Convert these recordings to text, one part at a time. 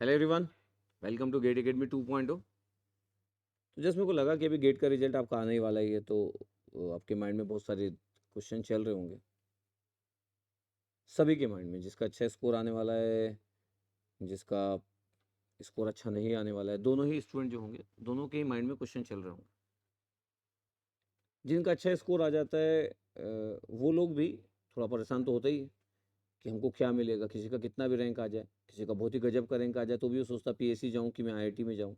Hello everyone, welcome to GATE Academy 2.0। तो just मेरे को लगा कि अभी गेट का रिजल्ट आपका आने ही वाला ही है, तो आपके माइंड में बहुत सारे क्वेश्चन चल रहे होंगे, सभी के माइंड में। जिसका अच्छा स्कोर आने वाला है, जिसका स्कोर अच्छा नहीं आने वाला है, दोनों ही स्टूडेंट जो होंगे, दोनों के ही माइंड में क्वेश्चन चल रहे होंगे। जिनका अच्छा स्कोर आ जाता है वो लोग भी थोड़ा परेशान तो होता ही है कि हमको क्या मिलेगा। किसी का कितना भी रैंक आ जाए, किसी का बहुत ही गजब का रैंक आ जाए, तो भी वो सोचता पीएससी जाऊँ कि मैं आईआईटी में जाऊँ।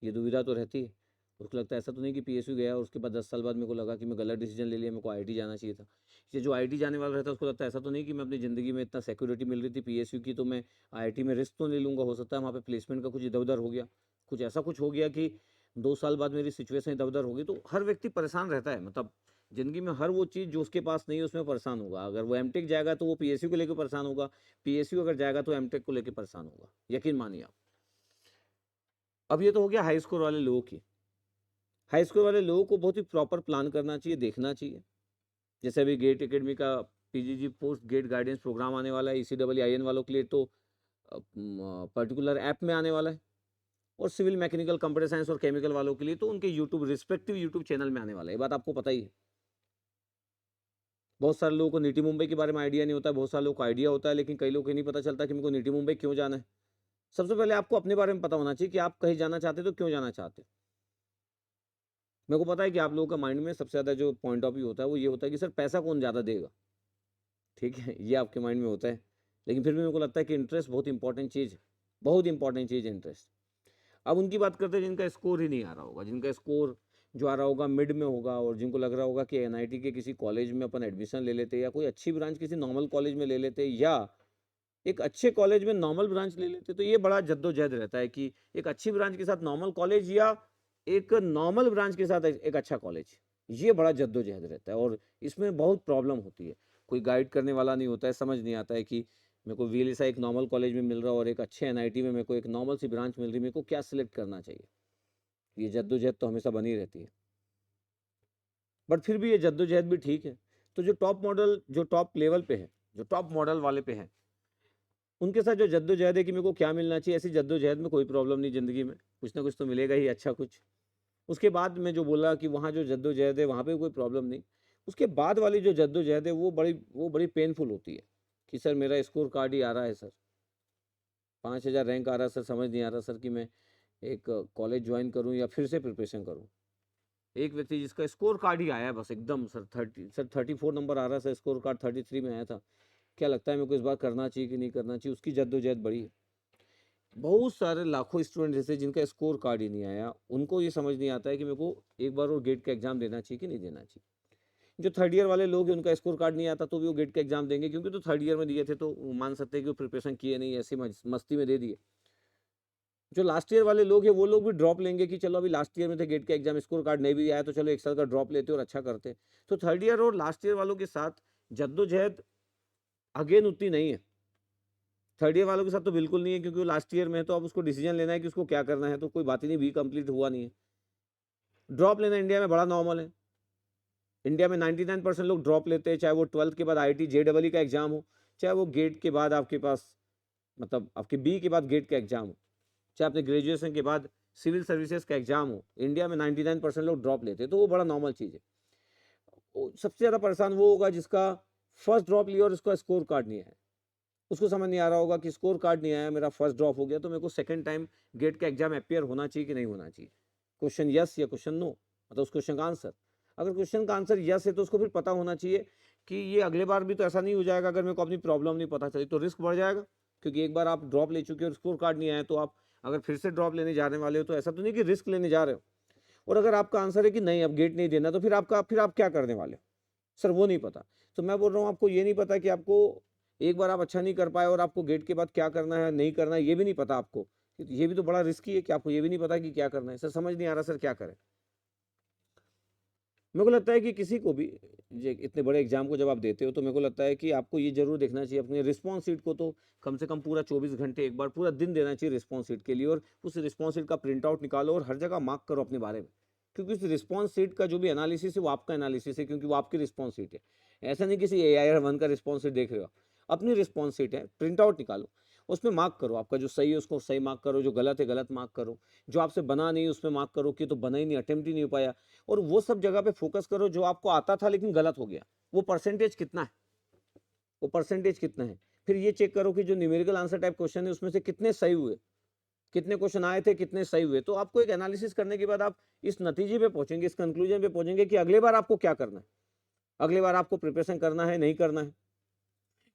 ये दुविधा तो रहती है। उसको लगता है ऐसा तो नहीं कि पीएसयू गया और उसके बाद 10 साल बाद मेरे को लगा कि मैं गलत डिसीजन ले लिया, मेरे को आईआईटी जाना चाहिए था। ये जो आईआईटी जाने वाला रहता है उसको लगता है ऐसा तो नहीं कि मैं अपनी ज़िंदगी में इतना सिक्योरिटी मिल रही थी पीएसयू की, तो मैं आईआईटी में रिस्क तो नहीं लूँगा। हो सकता है वहाँ पे प्लेसमेंट का कुछ इधर-उधर हो गया, कुछ ऐसा कुछ हो गया कि 2 साल बाद मेरी सिचुएशन इधर-उधर हो गई। तो हर व्यक्ति परेशान रहता है, मतलब ज़िंदगी में हर वो चीज़ जो उसके पास नहीं है उसमें परेशान होगा। अगर वो एमटेक जाएगा तो वो पीएसयू को लेके परेशान होगा, पीएसयू अगर जाएगा तो एमटेक को लेके परेशान होगा, यकीन मानिए आप। अब ये तो हो गया हाई स्कोर वाले लोगों की। हाई स्कूल वाले लोगों को बहुत ही प्रॉपर प्लान करना चाहिए, देखना चाहिए। जैसे अभी गेट एकेडमी का पीजीजी पोस्ट गेट गाइडेंस प्रोग्राम आने वाला है, ईसीडब्ल्यूआईएन वालों के लिए तो पर्टिकुलर ऐप में आने वाला है, और सिविल मैकेनिकल कंप्यूटर साइंस और केमिकल वालों के लिए तो उनके यूट्यूब रिस्पेक्टिव यूट्यूब चैनल में आने वाला है। ये बात आपको पता ही है। बहुत सारे लोगों को नीति मुंबई के बारे में आइडिया नहीं होता है, बहुत सारे लोगों को आइडिया होता है, लेकिन कई लोगों को नहीं पता चलता कि मेरे को नीति मुंबई क्यों जाना है। सबसे पहले आपको अपने बारे में पता होना चाहिए कि आप कहीं जाना चाहते हो तो क्यों जाना चाहते हो। मेरे को पता है कि आप लोगों का माइंड में सबसे ज़्यादा जो पॉइंट ऑफ व्यू होता है वो ये होता है कि सर पैसा कौन ज़्यादा देगा। ठीक है, ये आपके माइंड में होता है, लेकिन फिर भी मेरे को लगता है कि इंटरेस्ट बहुत इंपॉर्टेंट चीज़ है, बहुत इंपॉर्टेंट चीज़ है इंटरेस्ट। अब उनकी बात करते हैं जिनका स्कोर ही नहीं आ रहा होगा, जिनका स्कोर जो आ रहा होगा मिड में होगा, और जिनको लग रहा होगा कि एनआईटी के किसी कॉलेज में अपन एडमिशन ले लेते, या कोई अच्छी ब्रांच किसी नॉर्मल कॉलेज में ले लेते, या एक अच्छे कॉलेज में नॉर्मल ब्रांच ले लेते। तो ये बड़ा जद्दोजहद रहता है कि एक अच्छी ब्रांच के साथ नॉर्मल कॉलेज, या एक नॉर्मल ब्रांच के साथ एक अच्छा कॉलेज। ये बड़ा जद्दोजहद रहता है और इसमें बहुत प्रॉब्लम होती है। कोई गाइड करने वाला नहीं होता है, समझ नहीं आता है कि मेरे को वीएलएसआ एक नॉर्मल कॉलेज में मिल रहा है और एक अच्छे एनआईटी में मेरे को एक नॉर्मल सी ब्रांच मिल रही है, मेरे को क्या सिलेक्ट करना चाहिए। ये जद्दोजहद तो हमेशा बनी रहती है, बट फिर भी ये जद्दोजहद भी ठीक है। तो जो टॉप मॉडल, जो टॉप लेवल पे है, जो टॉप मॉडल वाले पे है, उनके साथ जो जद्दोजहद है कि मेरे को क्या मिलना चाहिए, ऐसी जद्दोजहद में कोई प्रॉब्लम नहीं ज़िंदगी में, कुछ ना कुछ तो मिलेगा ही अच्छा कुछ। उसके बाद मैं जो बोला कि वहाँ जो जद्दोजहद है वहाँ पे कोई प्रॉब्लम नहीं। उसके बाद वाली जो जद्दोजहद है वो बड़ी पेनफुल होती है कि सर मेरा स्कोर कार्ड ही आ रहा है सर, 5000 रैंक आ रहा है सर, समझ नहीं आ रहा सर कि मैं एक कॉलेज ज्वाइन करूँ या फिर से प्रिपरेशन करूँ। एक व्यक्ति जिसका स्कोर कार्ड ही आया है बस एकदम, सर 34 नंबर आ रहा है सर, स्कोर कार्ड 33 में आया था, क्या लगता है मेरे को इस बार करना चाहिए कि नहीं करना चाहिए, उसकी जद्दोजहद बड़ी है। बहुत सारे लाखों स्टूडेंट जैसे जिनका स्कोर कार्ड ही नहीं आया, उनको ये समझ नहीं आता है कि मेरे को एक बार और गेट का एग्जाम देना चाहिए कि नहीं देना चाहिए। जो थर्ड ईयर वाले लोग हैं उनका स्कोर कार्ड नहीं आता तो भी वो गेट का एग्जाम देंगे, क्योंकि तो थर्ड ईयर में दिए थे तो वो मान सकते हैं कि वो प्रिपरेशन किए नहीं, ऐसी मस्ती में दे दिए। जो लास्ट ईयर वाले लोग हैं वो लोग भी ड्रॉप लेंगे कि चलो अभी लास्ट ईयर में थे, गेट का एग्जाम स्कोर कार्ड नहीं भी आया तो चलो एक साल का ड्रॉप लेते और अच्छा करते। तो थर्ड ईयर और लास्ट ईयर वालों के साथ जद्दोजहद अगेन उतनी नहीं है। थर्ड ईयर वालों के साथ तो बिल्कुल नहीं है, क्योंकि वो लास्ट ईयर में है, तो अब उसको डिसीजन लेना है कि उसको क्या करना है, तो कोई बात ही नहीं, बी कंप्लीट हुआ नहीं है। ड्रॉप लेना इंडिया में बड़ा नॉर्मल है। इंडिया में 99% लोग ड्रॉप लेते हैं, चाहे वो 12th के बाद आईआईटी जेईई का एग्जाम हो, चाहे वो गेट के बाद आपके पास, मतलब आपके बी के बाद गेट का एग्जाम हो, चाहे अपने ग्रेजुएशन के बाद सिविल सर्विसेज का एग्जाम हो, इंडिया में 99% लोग ड्रॉप लेते हैं, तो वो बड़ा नॉर्मल चीज़ है। सबसे ज़्यादा परेशान वो होगा जिसका फर्स्ट ड्रॉप लिया और उसका स्कोर कार्ड नहीं आया। उसको समझ नहीं आ रहा होगा कि स्कोर कार्ड नहीं आया, मेरा फर्स्ट ड्रॉप हो गया, तो मेरे को सेकंड टाइम गेट का एग्जाम अपियर होना चाहिए कि नहीं होना चाहिए। क्वेश्चन यस या क्वेश्चन नो, मतलब उस क्वेश्चन का आंसर। अगर क्वेश्चन का आंसर यस है तो उसको फिर पता होना चाहिए कि ये अगले बार भी तो ऐसा नहीं हो जाएगा, अगर मेरे को अपनी प्रॉब्लम नहीं पता चली तो रिस्क बढ़ जाएगा। क्योंकि एक बार आप ड्रॉप ले चुके हो और स्कोर कार्ड नहीं आया, तो आप अगर फिर से ड्रॉप लेने जाने वाले हो तो ऐसा तो नहीं कि रिस्क लेने जा रहे हो। और अगर आपका आंसर है कि नहीं अब गेट नहीं देना, तो फिर आप क्या करने वाले हो, सर वो नहीं पता। तो मैं बोल रहा हूँ आपको ये नहीं पता कि आपको एक बार आप अच्छा नहीं कर पाए और आपको गेट के बाद क्या करना है नहीं करना है ये भी नहीं पता आपको। ये भी तो बड़ा रिस्की है कि आपको ये भी नहीं पता कि क्या करना है, सर समझ नहीं आ रहा सर क्या करें। मेरे को लगता है कि किसी को भी ये इतने बड़े एग्जाम को जब आप देते हो तो मेरे को लगता है कि आपको ये जरूर देखना चाहिए अपनी रिस्पॉन्स शीट को, तो कम से कम पूरा 24 घंटे एक बार पूरा दिन देना चाहिए रिस्पॉन्स शीट के लिए, और उस रिस्पॉन्स शीट का प्रिंट आउट निकालो और हर जगह मार्क करो अपने बारे में। क्योंकि उस रिस्पॉन्स शीट का जो भी एनालिसिस है वो आपका एनालिसिस है, क्योंकि वो आपकी रिस्पॉन्स शीट है। ऐसा नहीं किसी AIR 1 का रिस्पॉन्स शीट देख रहे हो, अपनी रिस्पॉन्स शीट है, प्रिंट आउट निकालो। उसमें मार्क करो, आपका जो सही है उसको सही मार्क करो, जो गलत है गलत मार्क करो, जो आपसे बना नहीं उसमें मार्क करो कि तो बना ही नहीं, अटेम्प्ट ही नहीं हो पाया, और वो सब जगह पे फोकस करो जो आपको आता था लेकिन गलत हो गया, वो परसेंटेज कितना है, वो परसेंटेज कितना है। फिर ये चेक करो कि जो न्यूमेरिकल आंसर टाइप क्वेश्चन है उसमें से कितने सही हुए, कितने क्वेश्चन आए थे, कितने सही हुए। तो आपको एक एनालिसिस करने के बाद आप इस नतीजे पे पहुंचेंगे, इस कंक्लूजन पे पहुंचेंगे कि अगले बार आपको क्या करना है, अगली बार आपको प्रिपरेशन करना है नहीं करना है।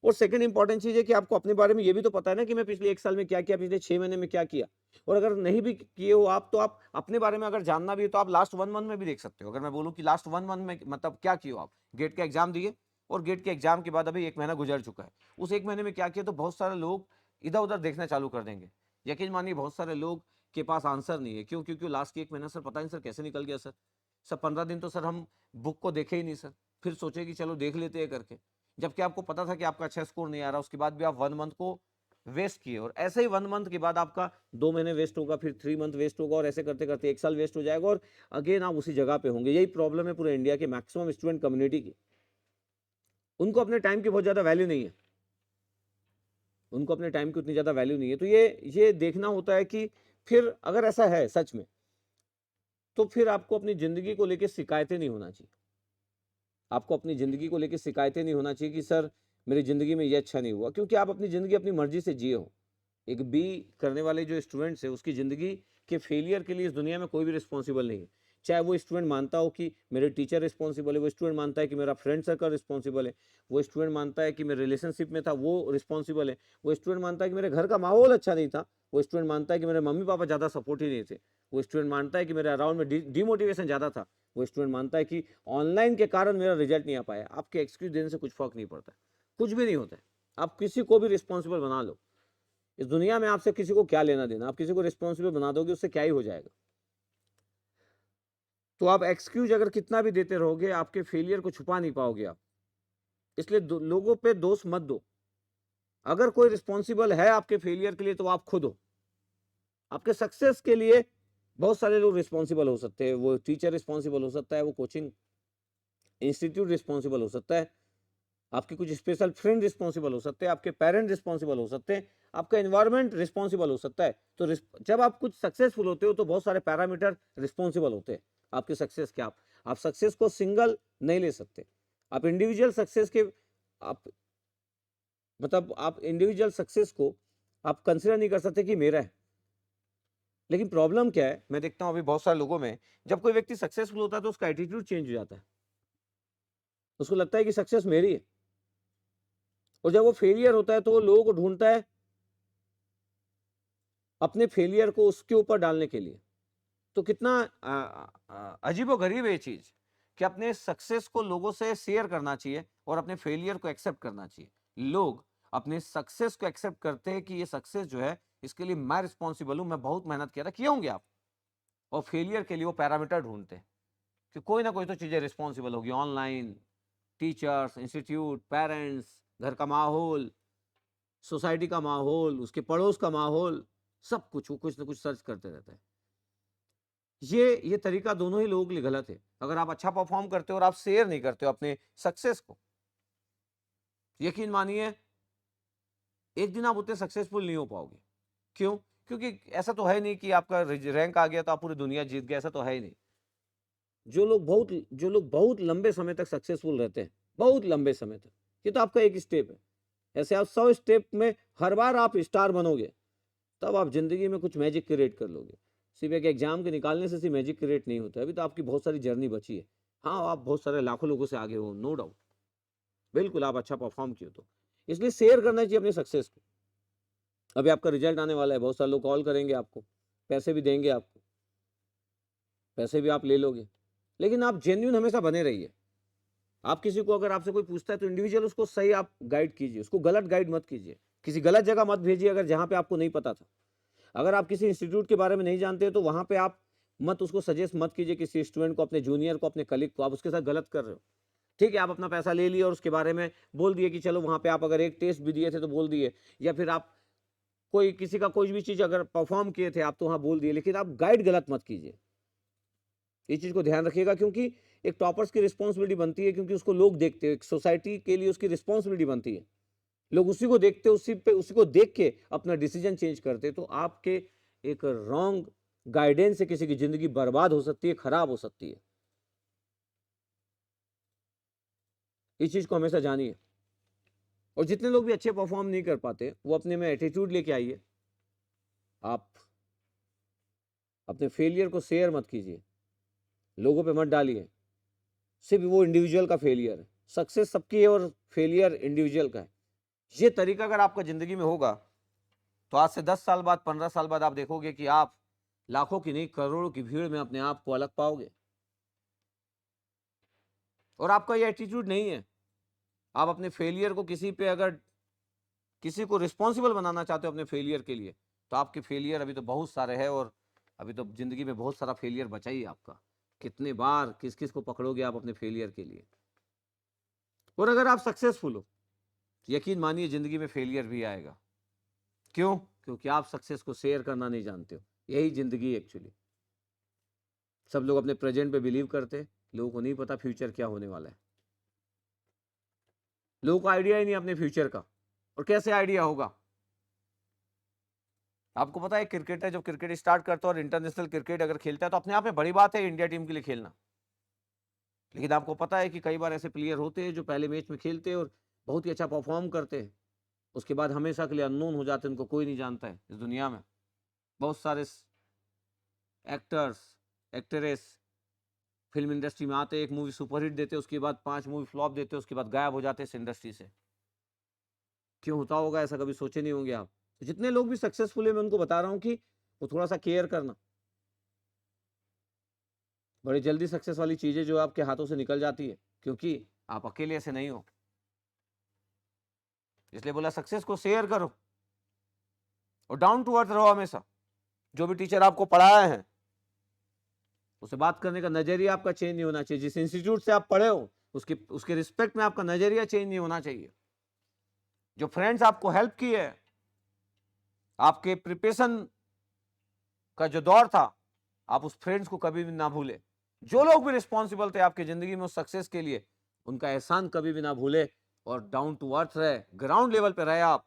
और सेकंड इंपॉर्टेंट चीज है कि आपको अपने बारे में ये भी तो पता है ना कि मैं पिछले 1 साल में क्या किया, पिछले 6 महीने में क्या किया। और अगर नहीं भी किए हो आप, तो आप अपने बारे में अगर जानना भी है तो आप लास्ट 1 मंथ में भी देख सकते हो। अगर मैं बोलूँ कि लास्ट 1 मंथ में मतलब क्या किए हो आप, गेट का एग्जाम दिए और गेट के एग्जाम के बाद अभी 1 महीना गुजर चुका है, उस 1 महीने में क्या किया, तो बहुत सारे लोग इधर उधर देखना चालू कर देंगे। यकीन मानिए बहुत सारे लोग के पास आंसर नहीं है। क्यों? क्योंकि लास्ट की 1 महीना सर पता नहीं सर कैसे निकल गया सर 15 दिन तो सर हम बुक को देखे ही नहीं सर, फिर सोचे कि चलो देख लेते हैं करके, जबकि आपको पता था कि आपका अच्छा स्कोर नहीं आ रहा, उसके बाद भी आप 1 मंथ को वेस्ट किए। और ऐसे ही 1 मंथ के बाद आपका 2 महीने वेस्ट होगा, फिर 3 मंथ वेस्ट होगा, और ऐसे करते करते 1 साल वेस्ट हो जाएगा, और अगेन आप उसी जगह पे होंगे। यही प्रॉब्लम है पूरे इंडिया के मैक्सिमम स्टूडेंट कम्युनिटी की। उनको अपने टाइम की बहुत ज्यादा वैल्यू नहीं है, उनको अपने टाइम की उतनी ज्यादा वैल्यू नहीं है। तो ये देखना होता है कि फिर अगर ऐसा है सच में, तो फिर आपको अपनी जिंदगी को लेकर शिकायतें नहीं होना चाहिए। आपको अपनी ज़िंदगी को लेके शिकायतें नहीं होना चाहिए कि सर मेरी ज़िंदगी में ये अच्छा नहीं हुआ, क्योंकि आप अपनी ज़िंदगी अपनी मर्ज़ी से जिए हो। एक बी करने वाले जो स्टूडेंट्स हैं उसकी ज़िंदगी के फेलियर के लिए इस दुनिया में कोई भी रिस्पॉन्सिबल नहीं है। चाहे वो स्टूडेंट मानता हो कि मेरे टीचर रिस्पॉन्सिबल है, वो स्टूडेंट मानता है कि मेरा फ्रेंड सर्कल रिस्पॉन्सिबल है, वो स्टूडेंट मानता है कि मैं रिलेशनशिप में था वो रिस्पॉन्सिबल है, वो स्टूडेंट मानता है कि मेरे घर का माहौल अच्छा नहीं था, वो स्टूडेंट मानता है कि मेरे मम्मी पापा ज़्यादा सपोर्ट ही नहीं थे, वो स्टूडेंट मानता है कि मेरे अराउंड में डिमोटिवेशन ज़्यादा था, वो स्टूडेंट मानता है कि ऑनलाइन के कारण मेरा रिजल्ट नहीं आ पाया। आपके एक्सक्यूज देने से कुछ फर्क नहीं पड़ता, कुछ भी नहीं होता है। आप किसी को भी रिस्पॉन्सिबल बना लो, इस दुनिया में आपसे किसी को क्या लेना देना, आप किसी को रिस्पॉन्सिबल बना दोगे उससे क्या ही हो जाएगा। तो आप एक्सक्यूज अगर कितना भी देते रहोगे, आपके फेलियर को छुपा नहीं पाओगे आप। इसलिए लोगों पे दोष मत दो। अगर कोई रिस्पॉन्सिबल है आपके फेलियर के लिए तो आप खुद हो। आपके सक्सेस के लिए बहुत सारे लोग रिस्पॉन्सिबल हो सकते हैं, वो टीचर रिस्पॉन्सिबल हो सकता है, वो कोचिंग इंस्टीट्यूट रिस्पॉन्सिबल हो सकता है, आपके कुछ स्पेशल फ्रेंड रिस्पॉन्सिबल हो सकते हैं, आपके पेरेंट रिस्पॉन्सिबल हो सकते हैं, आपका एनवायरनमेंट रिस्पॉन्सिबल हो सकता है। तो जब आप कुछ सक्सेसफुल होते हो तो बहुत सारे पैरामीटर रिस्पॉन्सिबल होते हैं आपके सक्सेस के। आप सक्सेस को सिंगल नहीं ले सकते, आप इंडिविजुअल सक्सेस के आप मतलब आप इंडिविजुअल सक्सेस को आप कंसिडर नहीं कर सकते कि मेरा है। लेकिन प्रॉब्लम क्या है, मैं देखता हूं अभी बहुत सारे लोगों में, जब कोई व्यक्ति सक्सेसफुल होता है तो उसका एटीट्यूड चेंज हो जाता है, उसको लगता है कि सक्सेस मेरी है। और जब वो फेलियर होता है तो वो लोगों को ढूंढता है अपने फेलियर को उसके ऊपर डालने के लिए। तो कितना अजीबो गरीब है ये चीज कि अपने सक्सेस को लोगों से शेयर करना चाहिए और अपने फेलियर को एक्सेप्ट करना चाहिए। लोग अपने सक्सेस को एक्सेप्ट करते हैं कि ये सक्सेस जो है इसके लिए मैं रिस्पॉन्सिबल हूं, मैं बहुत मेहनत किया था, किए होंगे आप। और फेलियर के लिए वो पैरामीटर ढूंढते हैं कि कोई ना कोई तो चीजें रिस्पॉन्सिबल होगी, ऑनलाइन, टीचर्स, इंस्टीट्यूट, पेरेंट्स, घर का माहौल, सोसाइटी का माहौल, उसके पड़ोस का माहौल, सब कुछ वो कुछ ना कुछ सर्च करते रहते हैं। ये तरीका दोनों ही लोगों के लिए गलत है। अगर आप अच्छा परफॉर्म करते हो और आप शेयर नहीं करते हो अपने सक्सेस को, यकीन मानिए एक दिन आप उतने सक्सेसफुल नहीं हो पाओगे। क्यों? क्योंकि ऐसा तो है नहीं कि आपका रैंक आ गया तो आप पूरी दुनिया जीत गए, ऐसा तो है ही नहीं। जो लोग बहुत लंबे समय तक सक्सेसफुल रहते हैं, बहुत लंबे समय तक, ये तो आपका एक स्टेप है। ऐसे आप 100 स्टेप में हर बार आप स्टार बनोगे, तब आप जिंदगी में कुछ मैजिक क्रिएट कर लोगे। सिर्फ एक एग्जाम के निकालने से सिर्फ मैजिक क्रिएट नहीं होता है। अभी तो आपकी बहुत सारी जर्नी बची है। हाँ, आप बहुत सारे लाखों लोगों से आगे हो, नो डाउट, बिल्कुल आप अच्छा परफॉर्म किए तो इसलिए शेयर करना चाहिए अपने सक्सेस को। अभी आपका रिजल्ट आने वाला है, बहुत सारे लोग कॉल करेंगे आपको, पैसे भी देंगे आपको, पैसे भी आप ले लोगे, लेकिन आप जेन्युइन हमेशा बने रहिए। आप किसी को अगर आपसे कोई पूछता है तो इंडिविजुअल उसको सही आप गाइड कीजिए, उसको गलत गाइड मत कीजिए, किसी गलत जगह मत भेजिए अगर जहां पे आपको नहीं पता था। अगर आप किसी इंस्टीट्यूट के बारे में नहीं जानते तो वहां पे आप मत उसको सजेस्ट मत कीजिए, किसी स्टूडेंट को, अपने जूनियर को, अपने कलीग को, आप उसके साथ गलत कर रहे हो। ठीक है, आप अपना पैसा ले लिए और उसके बारे में बोल दिए कि चलो वहां पे आप अगर एक टेस्ट भी दिए थे तो बोल दिए, या फिर आप कोई किसी का कोई भी चीज अगर परफॉर्म किए थे आप तो वहां बोल दिए, लेकिन आप गाइड गलत मत कीजिए। इस चीज को ध्यान रखिएगा, क्योंकि एक टॉपर्स की रिस्पॉन्सिबिलिटी बनती है, क्योंकि उसको लोग देखते हैं, एक सोसाइटी के लिए उसकी रिस्पॉन्सिबिलिटी बनती है। लोग उसी को देखते, उसी को देख के अपना डिसीजन चेंज करते। तो आपके एक रॉन्ग गाइडेंस से किसी की जिंदगी बर्बाद हो सकती है, खराब हो सकती है। इस चीज को हमेशा जानिए। और जितने लोग भी अच्छे परफॉर्म नहीं कर पाते, वो अपने में एटीट्यूड लेके आइए। आप अपने फेलियर को शेयर मत कीजिए, लोगों पे मत डालिए। सिर्फ वो इंडिविजुअल का फेलियर है, सक्सेस सबकी है और फेलियर इंडिविजुअल का है। ये तरीका अगर आपका जिंदगी में होगा तो आज से 10 साल बाद, 15 साल बाद आप देखोगे कि आप लाखों की नहीं, करोड़ों की भीड़ में अपने आप को अलग पाओगे। और आपका ये एटीट्यूड नहीं है, आप अपने फेलियर को किसी को रिस्पॉन्सिबल बनाना चाहते हो अपने फेलियर के लिए, तो आपके फेलियर अभी तो बहुत सारे हैं। और अभी तो जिंदगी में बहुत सारा फेलियर बचा ही है आपका। कितने बार किस किस को पकड़ोगे आप अपने फेलियर के लिए। और अगर आप सक्सेसफुल हो, यकीन मानिए जिंदगी में फेलियर भी आएगा। क्यों? क्योंकि आप सक्सेस को शेयर करना नहीं जानते हो। यही जिंदगी एक्चुअली। सब लोग अपने प्रेजेंट पे बिलीव करते, लोगों को नहीं पता फ्यूचर क्या होने वाला है। लोगों को आइडिया ही नहीं अपने फ्यूचर का। और कैसे आइडिया होगा? आपको पता है क्रिकेटर जब क्रिकेट स्टार्ट करता है और इंटरनेशनल क्रिकेट अगर खेलता है तो अपने आप में बड़ी बात है इंडिया टीम के लिए खेलना। लेकिन आपको पता है कि कई बार ऐसे प्लेयर होते हैं जो पहले मैच में खेलते हैं और बहुत ही अच्छा परफॉर्म करते हैं, उसके बाद हमेशा के लिए अननोन हो जाते हैं, उनको कोई नहीं जानता है इस दुनिया में। बहुत सारे एक्टर्स, एक्ट्रेस फिल्म इंडस्ट्री में आते, एक मूवी सुपरहिट देते, उसके बाद 5 मूवी फ्लॉप देते, उसके बाद गायब हो जाते इस इंडस्ट्री से। क्यों होता होगा ऐसा? कभी सोचे नहीं होंगे आप? तो जितने लोग भी सक्सेसफुल है, मैं उनको बता रहा हूँ कि वो थोड़ा सा केयर करना। बड़ी जल्दी सक्सेस वाली चीजें जो आपके हाथों से निकल जाती है, क्योंकि आप अकेले ऐसे नहीं हो। इसलिए बोला सक्सेस को शेयर करो और डाउन टू अर्थ रहो हमेशा। जो भी टीचर आपको पढ़ाया है उससे बात करने का नजरिया आपका चेंज नहीं होना चाहिए। जिस इंस्टीट्यूट से आप पढ़े हो उसके रिस्पेक्ट में आपका नजरिया चेंज नहीं होना चाहिए। जो फ्रेंड्स आपको हेल्प किए, आपके प्रिपरेशन का जो दौर था, आप उस फ्रेंड्स को कभी भी ना भूले। जो लोग भी रिस्पॉन्सिबल थे आपकी जिंदगी में उस सक्सेस के लिए, उनका एहसान कभी भी ना भूले और डाउन टू अर्थ रहे, ग्राउंड लेवल पे रहे आप।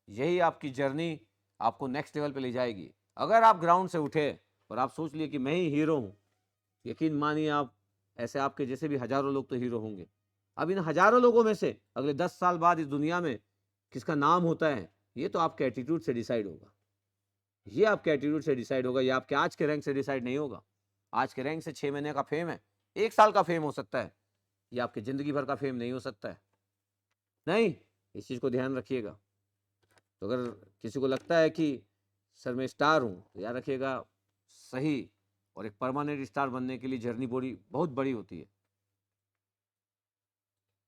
यही आपकी जर्नी आपको नेक्स्ट लेवल पे ले जाएगी। अगर आप ग्राउंड से उठे और आप सोच लिए कि मैं ही हीरो हूं, यकीन मानिए आप ऐसे आपके जैसे भी हजारों लोग तो हीरो होंगे। अब इन हजारों लोगों में से अगले 10 साल बाद इस दुनिया में किसका नाम होता है, ये तो आपके एटीट्यूड से डिसाइड होगा। ये आपके एटीट्यूड से डिसाइड होगा, ये आपके आज के रैंक से डिसाइड नहीं होगा। आज के रैंक से 6 महीने का फेम है, 1 साल का फेम हो सकता है, ये आपकी जिंदगी भर का फेम नहीं हो सकता है। नहीं, इस चीज को ध्यान रखिएगा। तो अगर किसी को लगता है कि सर मैं स्टार हूं, तो याद रखिएगा सही और एक परमानेंट स्टार बनने के लिए जर्नी बहुत बड़ी होती है।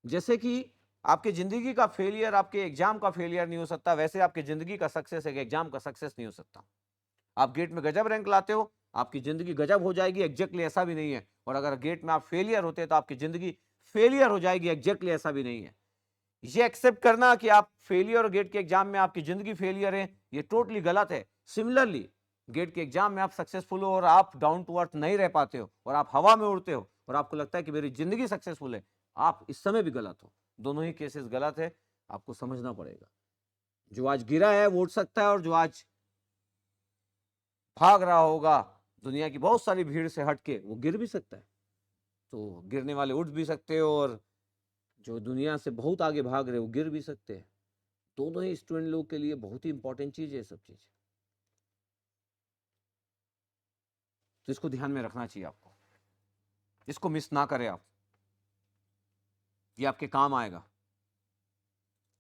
जैसे कि आपकी जिंदगी का फेलियर आपके एग्जाम का फेलियर नहीं हो सकता, वैसे आपकी जिंदगी का सक्सेस एक एग्जाम का सक्सेस नहीं हो सकता। आप गेट में गजब रैंक लाते हो, आपकी जिंदगी गजब हो जाएगी, एग्जैक्टली ऐसा भी नहीं है। और अगर गेट में आप फेलियर होते तो आपकी जिंदगी फेलियर हो जाएगी, एग्जैक्टली ऐसा भी नहीं है। ये एक्सेप्ट करना कि आप फेलियर और गेट के एग्जाम में आपकी जिंदगी फेलियर है, ये टोटली गलत है। सिमिलरली गेट के एग्जाम में आप सक्सेसफुल हो और आप डाउन टू अर्थ नहीं रह पाते हो और आप हवा में उड़ते हो और आपको लगता है कि मेरी जिंदगी सक्सेसफुल है, आप इस समय भी गलत हो। दोनों ही केसेस गलत है, आपको समझना पड़ेगा। जो आज गिरा है वो उठ सकता है और जो आज भाग रहा होगा दुनिया की बहुत सारी भीड़ से हटके, वो गिर भी सकता है। तो गिरने वाले उठ भी सकते हो और जो दुनिया से बहुत आगे भाग रहे वो गिर भी सकते हैं। दोनों ही स्टूडेंट लोग के लिए बहुत ही इंपॉर्टेंट चीज है सब चीज। तो इसको ध्यान में रखना चाहिए आपको, इसको मिस ना करें आप, ये आपके काम आएगा।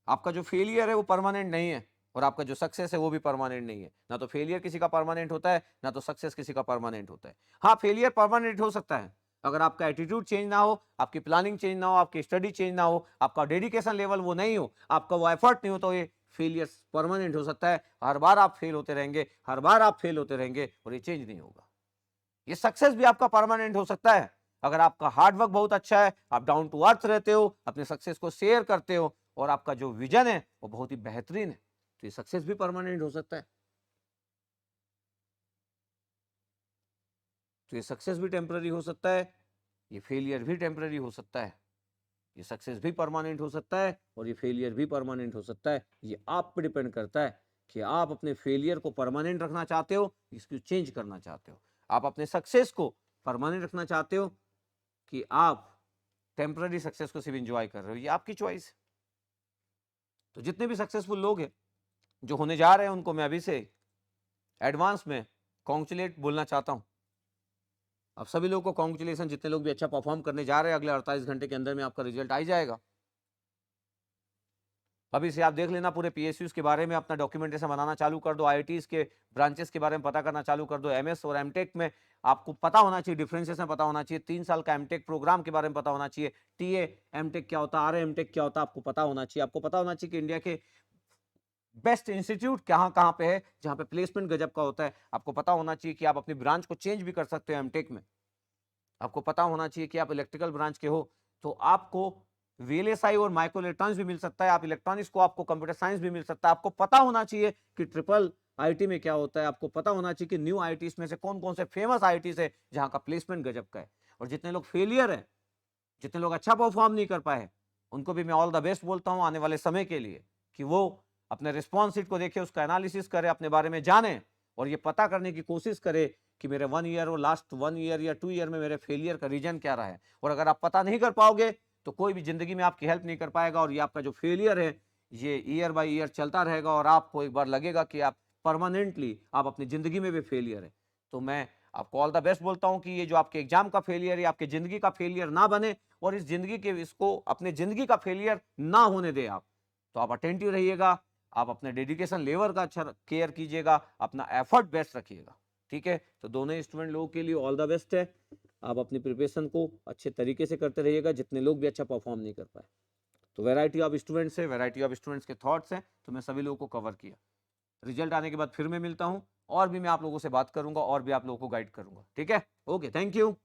आपका जो फेलियर है वो परमानेंट नहीं है और आपका जो सक्सेस है वो भी परमानेंट नहीं है। ना तो फेलियर किसी का परमानेंट होता है, ना तो सक्सेस किसी का परमानेंट होता है। हाँ, फेलियर परमानेंट हो सकता है अगर आपका एटीट्यूड चेंज ना हो, आपकी प्लानिंग चेंज ना हो, आपकी स्टडी चेंज ना हो, आपका डेडिकेशन लेवल वो नहीं हो, आपका वो एफर्ट नहीं हो, तो ये फेलियर परमानेंट हो सकता है। हर बार आप फेल होते रहेंगे, हर बार आप फेल होते रहेंगे और ये चेंज नहीं होगा। ये सक्सेस भी आपका परमानेंट हो सकता है अगर आपका हार्ड वर्क बहुत अच्छा है, आप डाउन टू अर्थ रहते हो, अपने सक्सेस को शेयर करते हो और आपका जो विजन है वो बहुत ही बेहतरीन है, तो ये सक्सेस भी परमानेंट हो सकता है। तो ये सक्सेस भी टेम्पररी हो सकता है, ये फेलियर भी टेम्पररी हो सकता है। ये सक्सेस भी परमानेंट हो सकता है और ये फेलियर भी परमानेंट हो सकता है। ये आप पे डिपेंड करता है कि आप अपने फेलियर को परमानेंट रखना चाहते हो, इसको चेंज करना चाहते हो। आप अपने सक्सेस को परमानेंट रखना चाहते हो कि आप टेम्पररी सक्सेस को सिर्फ एंजॉय कर रहे हो, ये आपकी चॉइस है। तो जितने भी सक्सेसफुल लोग हैं जो होने जा रहे हैं, उनको मैं अभी से एडवांस में कॉन्ग्रेचुलेट बोलना चाहता हूं। आप सभी लोगों को कॉन्ग्रेचुलेशन, जितने लोग भी अच्छा परफॉर्म करने जा रहे हैं, अगले 48 घंटे के अंदर में आपका रिजल्ट आ ही जाएगा। अभी से आप देख लेना, पूरे पीएसयूज के बारे में अपना डॉक्यूमेंटेशन बनाना चालू कर दो, आईआईटीज के ब्रांचेस के बारे में पता करना चालू कर दो, एमएस और एमटेक में आपको पता होना चाहिए, डिफरेंशिएशन पता होना चाहिए, 3 साल का एमटेक प्रोग्राम के बारे में पता होना चाहिए, टीए एमटेक क्या होता है, आरए एमटेक क्या होता है, आपको पता होना चाहिए। आपको पता होना चाहिए कि इंडिया के बेस्ट इंस्टीट्यूट कहाँ कहाँ पे है, जहाँ पे प्लेसमेंट गजब का होता है। आपको पता होना चाहिए कि आप अपनी ब्रांच को चेंज भी कर सकते हो एमटेक में। आपको पता होना चाहिए कि आप इलेक्ट्रिकल ब्रांच के हो तो आपको वीएलएसआई और माइक्रो इलेक्ट्रॉनिक्स भी मिल सकता है, आप इलेक्ट्रॉनिक्स को आपको कंप्यूटर साइंस भी मिल सकता है। आपको पता होना चाहिए कि ट्रिपल आईटी में क्या होता है, आपको पता होना चाहिए कि न्यू आईटीज में से कौन कौन से फेमस आईटीज है जहां का प्लेसमेंट गजब का है। और जितने लोग फेलियर है, जितने लोग अच्छा परफॉर्म नहीं कर पाए, उनको भी मैं ऑल द बेस्ट बोलता हूं आने वाले समय के लिए, कि वो अपने रिस्पॉन्स शीट को देखे, उसका एनालिसिस करे, अपने बारे में जाने और ये पता करने की कोशिश करे कि मेरे 1 ईयर और लास्ट 1 ईयर या 2 ईयर में मेरे फेलियर का रीजन क्या रहा है। और अगर आप पता नहीं कर पाओगे तो कोई भी जिंदगी में आपकी हेल्प नहीं कर पाएगा, और ये आपका जो फेलियर है ये ईयर बाय ईयर चलता रहेगा, और आपको एक बार लगेगा कि आप परमानेंटली आप अपनी जिंदगी में भी फेलियर है। तो मैं आपको ऑल द बेस्ट बोलता हूं कि ये जो आपके एग्जाम का फेलियर है, आपकी जिंदगी का फेलियर ना बने, और इस जिंदगी के इसको अपने जिंदगी का फेलियर ना होने दे आप। तो आप अटेंटिव रहिएगा, आप अपने डेडिकेशन लेवल का अच्छा केयर कीजिएगा, अपना एफर्ट बेस्ट रखिएगा। ठीक है, तो दोनों ही स्टूडेंट लोगों के लिए ऑल द बेस्ट है। आप अपनी प्रिपरेशन को अच्छे तरीके से करते रहिएगा, जितने लोग भी अच्छा परफॉर्म नहीं कर पाए। तो वैरायटी ऑफ स्टूडेंट्स है, वैरायटी ऑफ स्टूडेंट्स के थॉट्स हैं, तो मैं सभी लोगों को कवर किया। रिजल्ट आने के बाद फिर मैं मिलता हूं, और भी मैं आप लोगों से बात करूंगा और भी आप लोगों को गाइड करूंगा। ठीक है, ओके, थैंक यू।